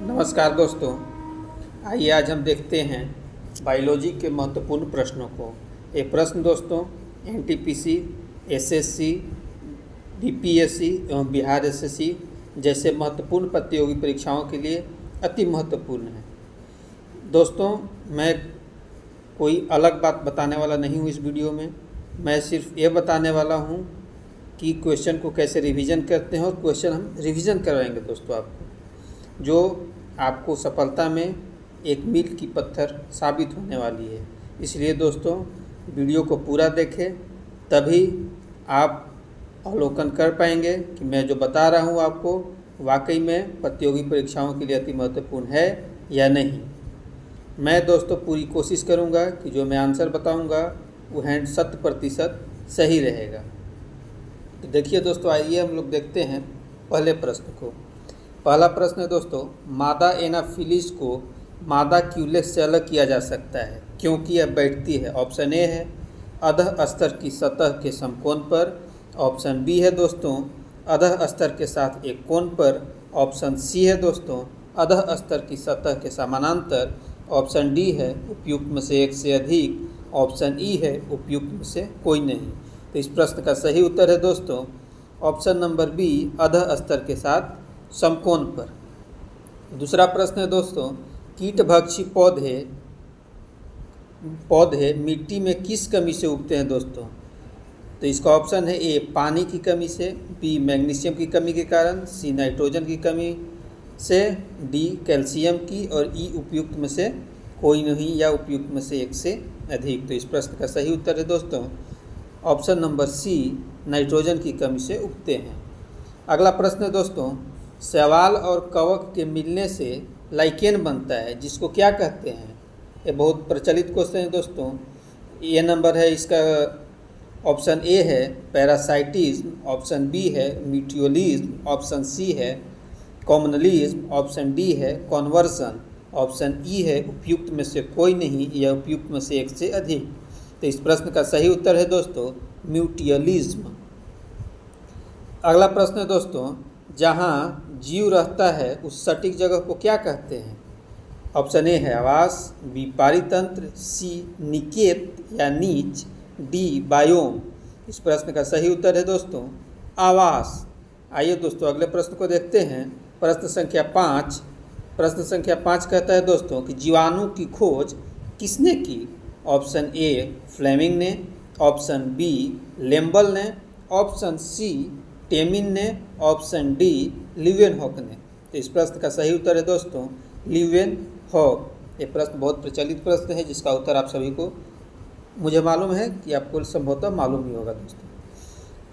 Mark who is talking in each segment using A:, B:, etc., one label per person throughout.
A: नमस्कार दोस्तों, आइए आज हम देखते हैं बायोलॉजी के महत्वपूर्ण प्रश्नों को। ये प्रश्न दोस्तों एनटीपीसी, एसएससी, बीपीएससी एवं बिहार एसएससी जैसे महत्वपूर्ण प्रतियोगी परीक्षाओं के लिए अति महत्वपूर्ण है। दोस्तों, मैं कोई अलग बात बताने वाला नहीं हूँ इस वीडियो में। मैं सिर्फ ये बताने वाला हूँ कि क्वेश्चन को कैसे रिवीजन करते हैं, और क्वेश्चन हम रिवीजन करवाएंगे दोस्तों आपको, जो आपको सफलता में एक मील की पत्थर साबित होने वाली है। इसलिए दोस्तों वीडियो को पूरा देखें, तभी आप अवलोकन कर पाएंगे कि मैं जो बता रहा हूँ आपको वाकई में प्रतियोगी परीक्षाओं के लिए अति महत्वपूर्ण है या नहीं। मैं दोस्तों पूरी कोशिश करूँगा कि जो मैं आंसर बताऊँगा वो 100% सही रहेगा। तो देखिए दोस्तों, आइए हम लोग देखते हैं पहले प्रश्न को। पहला प्रश्न है दोस्तों, मादा एनाफिलिस को मादा क्यूलेक्स से अलग किया जा सकता है क्योंकि यह बैठती है। ऑप्शन ए है अधः स्तर की सतह के समकोण पर। ऑप्शन बी है दोस्तों अधः स्तर के साथ एक कोण पर। ऑप्शन सी है दोस्तों अधः स्तर की सतह के समानांतर। ऑप्शन डी है उपयुक्त में से एक से अधिक। ऑप्शन ई है उपयुक्त में से कोई नहीं। तो इस प्रश्न का सही उत्तर है दोस्तों ऑप्शन नंबर बी, अधः स्तर के साथ समकोण पर। दूसरा प्रश्न है दोस्तों, कीटभक्षी पौधे मिट्टी में किस कमी से उगते हैं दोस्तों? तो इसका ऑप्शन है ए पानी की कमी से, बी मैग्नीशियम की कमी के कारण, सी नाइट्रोजन की कमी से, डी कैल्शियम की, और ई उपयुक्त में से कोई नहीं या उपयुक्त में से एक से अधिक। तो इस प्रश्न का सही उत्तर है दोस्तों ऑप्शन नंबर सी, नाइट्रोजन की कमी से उगते हैं। अगला प्रश्न है दोस्तों, शैवाल और कवक के मिलने से लाइकेन बनता है, जिसको क्या कहते हैं? ये बहुत प्रचलित क्वेश्चन है दोस्तों। ये नंबर है इसका, ऑप्शन ए है पैरासाइटिज्म, ऑप्शन बी है म्यूटियोलिज्म, ऑप्शन सी है कॉमनलिज्म, ऑप्शन डी है कॉन्वर्सन, ऑप्शन ई है उपयुक्त में से कोई नहीं या उपयुक्त में से एक से अधिक। तो इस प्रश्न का सही उत्तर है दोस्तों म्यूटियोलिज्म। अगला प्रश्न है दोस्तों, जहाँ जीव रहता है उस सटीक जगह को क्या कहते हैं? ऑप्शन ए है आवास, बी पारितंत्र, सी निकेत या नीच, डी बायोम। इस प्रश्न का सही उत्तर है दोस्तों आवास। आइए दोस्तों अगले प्रश्न को देखते हैं। प्रश्न संख्या 5। प्रश्न संख्या 5 कहता है दोस्तों कि जीवाणु की खोज किसने की? ऑप्शन ए फ्लेमिंग ने, ऑप्शन बी लेम्बल ने, ऑप्शन सी टेमिन ने, ऑप्शन डी ल्यूवेनहॉक ने। तो इस प्रश्न का सही उत्तर है दोस्तों ल्यूवेनहॉक। ये प्रश्न बहुत प्रचलित प्रश्न है जिसका उत्तर आप सभी को, मुझे मालूम है कि आपको संभवतः मालूम ही होगा दोस्तों।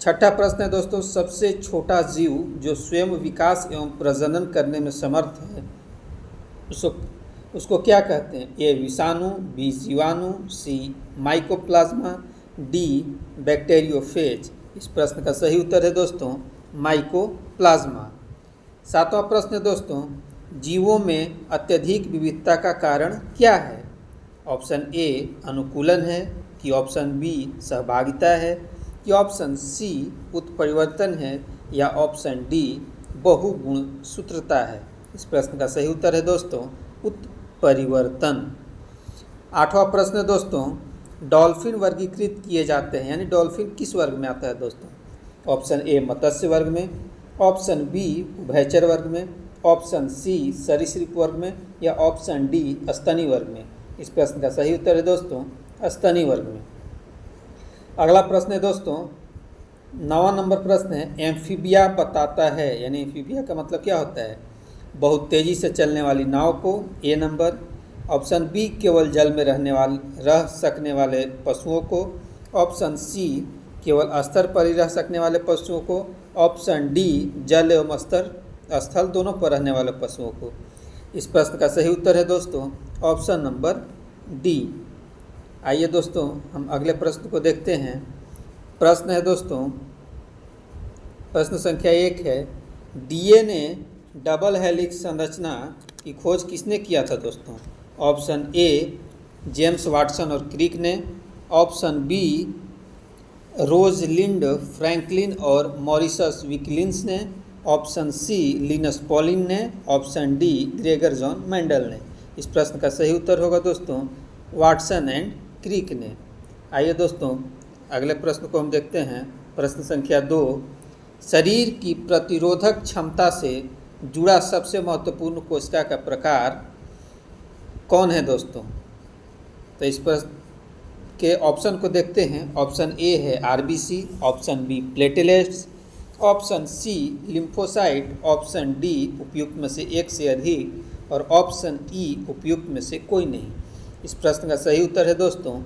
A: छठा प्रश्न है दोस्तों, सबसे छोटा जीव जो स्वयं विकास एवं प्रजनन करने में समर्थ है उसको क्या कहते हैं? ए विषाणु, बी जीवाणु, सी माइकोप्लाज्मा, डी बैक्टीरियोफेज। इस प्रश्न का सही उत्तर है दोस्तों माइकोप्लाज्मा। सातवां प्रश्न है दोस्तों, जीवों में अत्यधिक विविधता का कारण क्या है? ऑप्शन ए अनुकूलन है, कि ऑप्शन बी सहभागिता है, कि ऑप्शन सी उत्परिवर्तन है, या ऑप्शन डी बहुगुण सूत्रता है। इस प्रश्न का सही उत्तर है दोस्तों उत्परिवर्तन। आठवां प्रश्न है दोस्तों, डॉल्फिन वर्गीकृत किए जाते हैं, यानी डॉल्फिन किस वर्ग में आता है दोस्तों? ऑप्शन ए मत्स्य वर्ग में, ऑप्शन बी उभयचर वर्ग में, ऑप्शन सी सरीसृप वर्ग में, या ऑप्शन डी स्तनी वर्ग में। इस प्रश्न का सही उत्तर है दोस्तों स्तनी वर्ग में। अगला प्रश्न है दोस्तों 9वां नंबर प्रश्न है, एम्फीबिया बताता है, यानी एम्फीबिया का मतलब क्या होता है? बहुत तेज़ी से चलने वाली नाव को, ए नंबर। ऑप्शन बी केवल जल में रह सकने वाले पशुओं को, ऑप्शन सी केवल स्तर पर ही रह सकने वाले पशुओं को, ऑप्शन डी जल एवं स्थल दोनों पर रहने वाले पशुओं को। इस प्रश्न का सही उत्तर है दोस्तों ऑप्शन नंबर डी। आइए दोस्तों हम अगले प्रश्न को देखते हैं। प्रश्न है दोस्तों, प्रश्न संख्या 1 है, डीएनए डबल हेलिक्स संरचना की खोज किसने किया था दोस्तों? ऑप्शन ए जेम्स वाटसन और क्रिक ने, ऑप्शन बी रोजलिंड फ्रैंकलिन और मॉरिसस विकलिंस ने, ऑप्शन सी लिनस पॉलिन ने, option D Gregor John Mendel ने। इस प्रश्न का सही उत्तर होगा दोस्तों वाटसन एंड क्रिक ने। आइए दोस्तों अगले प्रश्न को हम देखते हैं। प्रश्न संख्या 2, शरीर की प्रतिरोधक क्षमता से जुड़ा सबसे महत्वपूर्ण कोशिका का प्रकार कौन है दोस्तों? तो इस प्रश्न के ऑप्शन को देखते हैं। ऑप्शन ए है RBC, option B platelets, option C lymphocyte, option D उपयुक्त में से एक से अधिक और ऑप्शन ई उपयुक्त में से कोई नहीं। इस प्रश्न का सही उत्तर है दोस्तों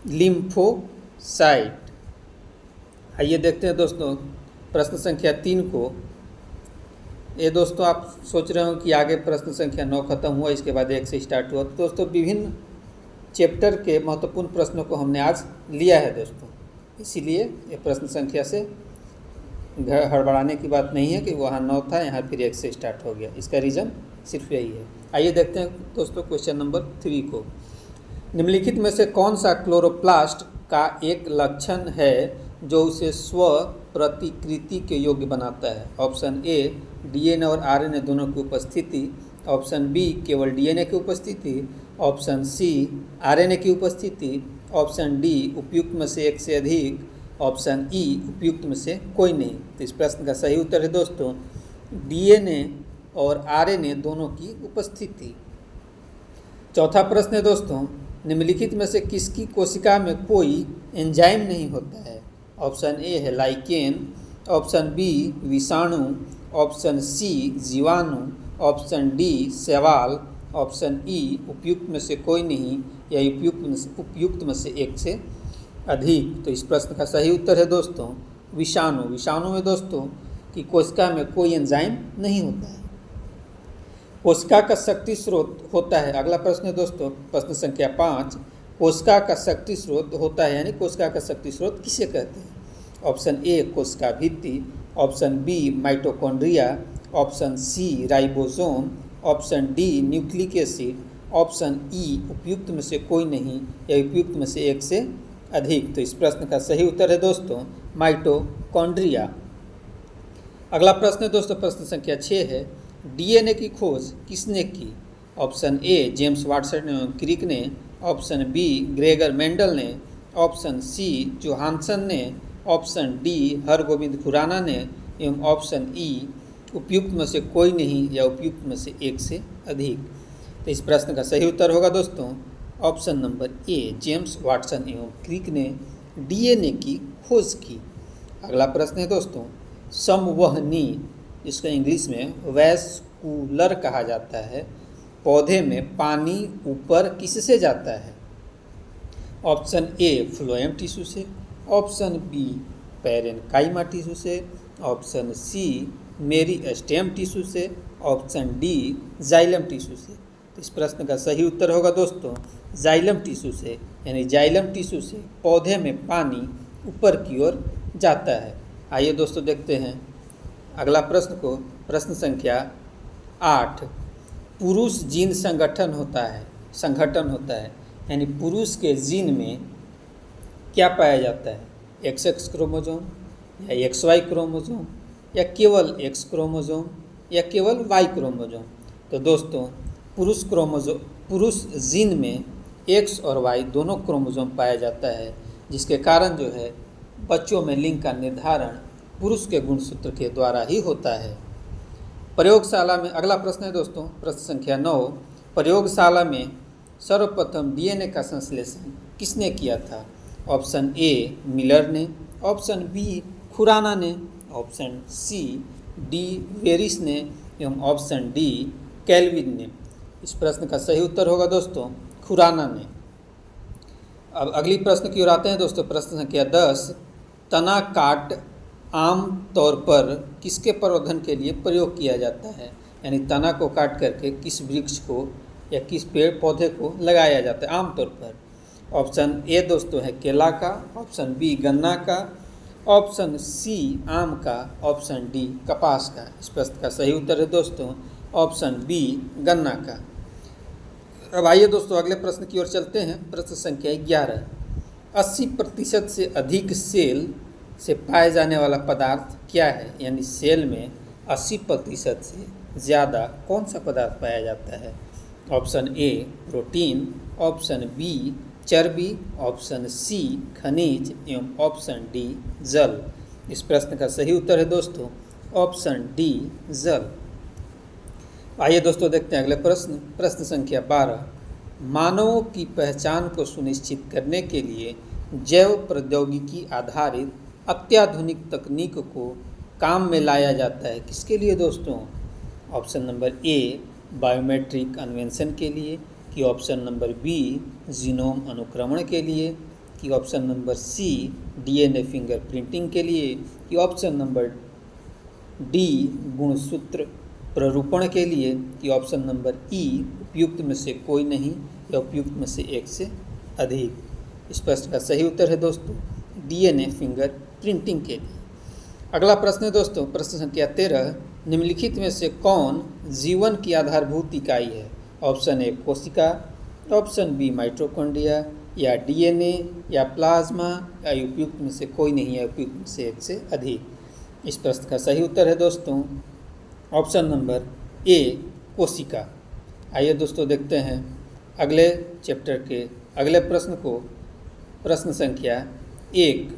A: लिम्फोसाइट। आइए देखते हैं दोस्तों प्रश्न संख्या 3 को। ये दोस्तों आप सोच रहे हो कि आगे प्रश्न संख्या 9 खत्म हुआ, इसके बाद 1 से स्टार्ट हुआ। तो दोस्तों विभिन्न चैप्टर के महत्वपूर्ण प्रश्नों को हमने आज लिया है दोस्तों, इसीलिए ये प्रश्न संख्या से हड़बड़ाने की बात नहीं है कि वहाँ 9 था यहाँ फिर 1 से स्टार्ट हो गया। इसका रीज़न सिर्फ यही है। आइए देखते हैं दोस्तों क्वेश्चन नंबर 3 को। निम्नलिखित में से कौन सा क्लोरोप्लास्ट का एक लक्षण है जो उसे स्व प्रतिकृति के योग्य बनाता है? ऑप्शन ए डीएनए और आरएनए दोनों की उपस्थिति, ऑप्शन बी केवल डीएनए की उपस्थिति, ऑप्शन सी आरएनए की उपस्थिति, ऑप्शन डी उपयुक्त में से एक से अधिक, ऑप्शन ई उपयुक्त में से कोई नहीं। तो इस प्रश्न का सही उत्तर है दोस्तों डीएनए और आरएनए दोनों की उपस्थिति। चौथा प्रश्न है दोस्तों निम्नलिखित में से किसकी कोशिका में कोई एंजाइम नहीं होता है? ऑप्शन ए है लाइकेन, ऑप्शन बी विषाणु, ऑप्शन सी जीवाणु, ऑप्शन डी शैवाल, ऑप्शन ई उपयुक्त में से कोई नहीं या उपयुक्त में से एक से अधिक। तो इस प्रश्न का सही उत्तर है दोस्तों विषाणु। विषाणु में दोस्तों की कोशिका में कोई एंजाइम नहीं होता है। कोशिका का शक्ति स्रोत होता है। अगला प्रश्न है दोस्तों प्रश्न संख्या 5, कोशिका का शक्ति स्रोत होता है यानी कोशिका का शक्ति स्रोत किसे कहते हैं? ऑप्शन ए कोशिका भित्ति, option B mitochondria, option C ribosome, option D nucleic acid, option E उपयुक्त में से कोई नहीं या उपयुक्त में से एक से अधिक। तो इस प्रश्न का सही उत्तर है दोस्तों माइटोकॉन्ड्रिया। अगला प्रश्न है दोस्तों प्रश्न संख्या 6 है, डीएनए की खोज किसने की? ऑप्शन ए जेम्स वाटसन एवं क्रिक ने, ऑप्शन बी ग्रेगर मेंडल ने, ऑप्शन सी जोहानसन ने, ऑप्शन डी हरगोविंद खुराना ने एवं ऑप्शन ई उपयुक्त में से कोई नहीं या उपयुक्त में से एक से अधिक। तो इस प्रश्न का सही उत्तर होगा दोस्तों option number A James Watson एवं क्रिक ने डीएनए की खोज की। अगला प्रश्न है दोस्तों संवहनी, जिसको इंग्लिश में वैस्कुलर कहा जाता है, पौधे में पानी ऊपर किससे जाता है? ऑप्शन ए फ्लोएम टिश्यू से, ऑप्शन बी पैरेन्काइमा टिश्यू से, ऑप्शन सी मेरिस्टेम टिश्यू से, ऑप्शन डी जाइलम टिश्यू से। तो इस प्रश्न का सही उत्तर होगा दोस्तों जाइलम टिश्यू से, यानी जाइलम टिश्यू से पौधे में पानी ऊपर की ओर जाता है। आइए दोस्तों देखते हैं अगला प्रश्न को। प्रश्न संख्या 8, पुरुष जीन संगठन होता है यानी पुरुष के जीन में क्या पाया जाता है? XX क्रोमोसोम या XY क्रोमोसोम या केवल X क्रोमोसोम या केवल Y क्रोमोसोम? तो दोस्तों पुरुष जीन में X और Y दोनों क्रोमोसोम पाया जाता है, जिसके कारण जो है बच्चों में लिंग का निर्धारण पुरुष के गुणसूत्र के द्वारा ही होता है। प्रयोगशाला में अगला प्रश्न है दोस्तों प्रश्न संख्या 9, प्रयोगशाला में सर्वप्रथम डीएनए का संश्लेषण किसने किया था? ऑप्शन ए मिलर ने, ऑप्शन बी खुराना ने, ऑप्शन सी डी वेरिस ने एवं ऑप्शन डी कैल्विन ने। इस प्रश्न का सही उत्तर होगा दोस्तों खुराना ने। अब अगली प्रश्न की ओर आते हैं दोस्तों प्रश्न संख्या 10, तना काट आम तौर पर किसके प्रवर्धन के लिए प्रयोग किया जाता है? यानी तना को काट करके किस वृक्ष को या किस पेड़ पौधे को लगाया जाता है आमतौर पर? ऑप्शन ए दोस्तों है केला का, ऑप्शन बी गन्ना का, ऑप्शन सी आम का, ऑप्शन डी कपास का। इस प्रश्न का सही उत्तर है दोस्तों ऑप्शन बी गन्ना का। अब आइए दोस्तों अगले प्रश्न की ओर चलते हैं। प्रश्न संख्या 11, 80% से अधिक सेल से पाए जाने वाला पदार्थ क्या है, यानी सेल में 80% से ज़्यादा कौन सा पदार्थ पाया जाता है? Option A protein, option B चर्बी, ऑप्शन सी खनिज एवं ऑप्शन डी जल। इस प्रश्न का सही उत्तर है दोस्तों ऑप्शन डी जल। आइए दोस्तों देखते हैं अगले प्रश्न। प्रश्न संख्या 12। मानवों की पहचान को सुनिश्चित करने के लिए जैव प्रौद्योगिकी आधारित अत्याधुनिक तकनीक को काम में लाया जाता है, किसके लिए दोस्तों? ऑप्शन नंबर ए बायोमेट्रिक अन्वेषण के लिए, कि ऑप्शन नंबर बी जीनोम अनुक्रमण के लिए, कि option number C DNA fingerprinting के लिए, कि ऑप्शन नंबर डी गुणसूत्र प्ररूपण के लिए, कि ऑप्शन नंबर ई उपयुक्त में से कोई नहीं या उपयुक्त में से एक से अधिक। इस प्रश्न का सही उत्तर है दोस्तों डीएनए फिंगर प्रिंटिंग के लिए। अगला प्रश्न है दोस्तों प्रश्न संख्या 13। निम्नलिखित में से कौन जीवन की आधारभूत इकाई है? ऑप्शन ए कोशिका, ऑप्शन बी माइटोकॉन्ड्रिया, या डीएनए, या प्लाज्मा, या उपयुक्त में से कोई नहीं है उपयुक्त में से एक से अधिक। इस प्रश्न का सही उत्तर है दोस्तों ऑप्शन नंबर ए कोशिका। आइए दोस्तों देखते हैं अगले चैप्टर के अगले प्रश्न को। प्रश्न संख्या 1।